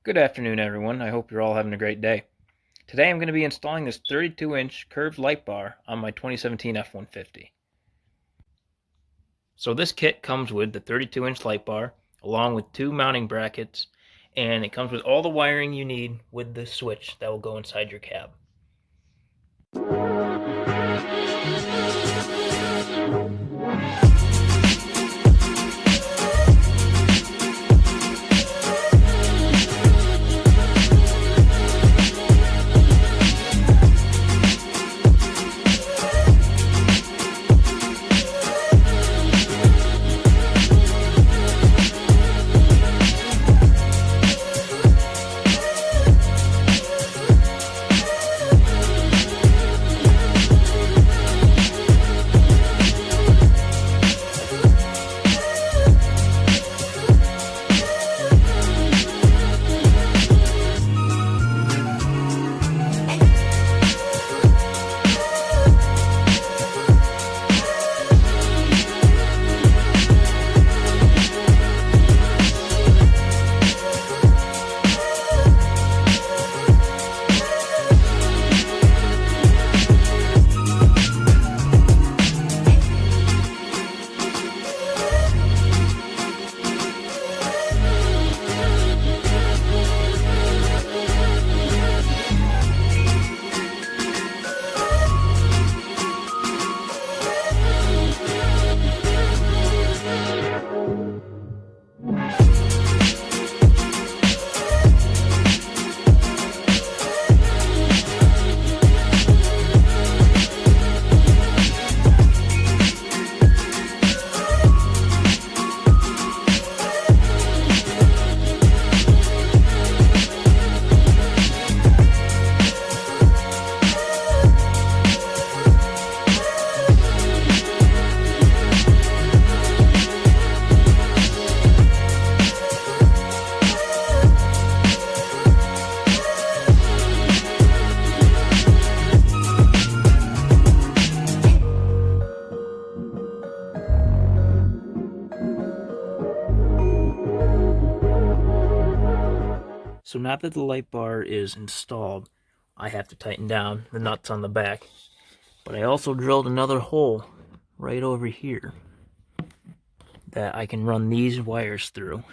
Good afternoon, everyone. I hope you're all having a great day. Today I'm going to be installing this 32-inch curved light bar on my 2017 F150. So this kit comes with the 32-inch light bar along with two mounting brackets, and it comes with all the wiring you need with the switch that will go inside your cab. So now that the light bar is installed, I have to tighten down the nuts on the back. But I also drilled another hole right over here that I can run these wires through.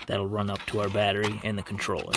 That'll run up to our battery and the controller.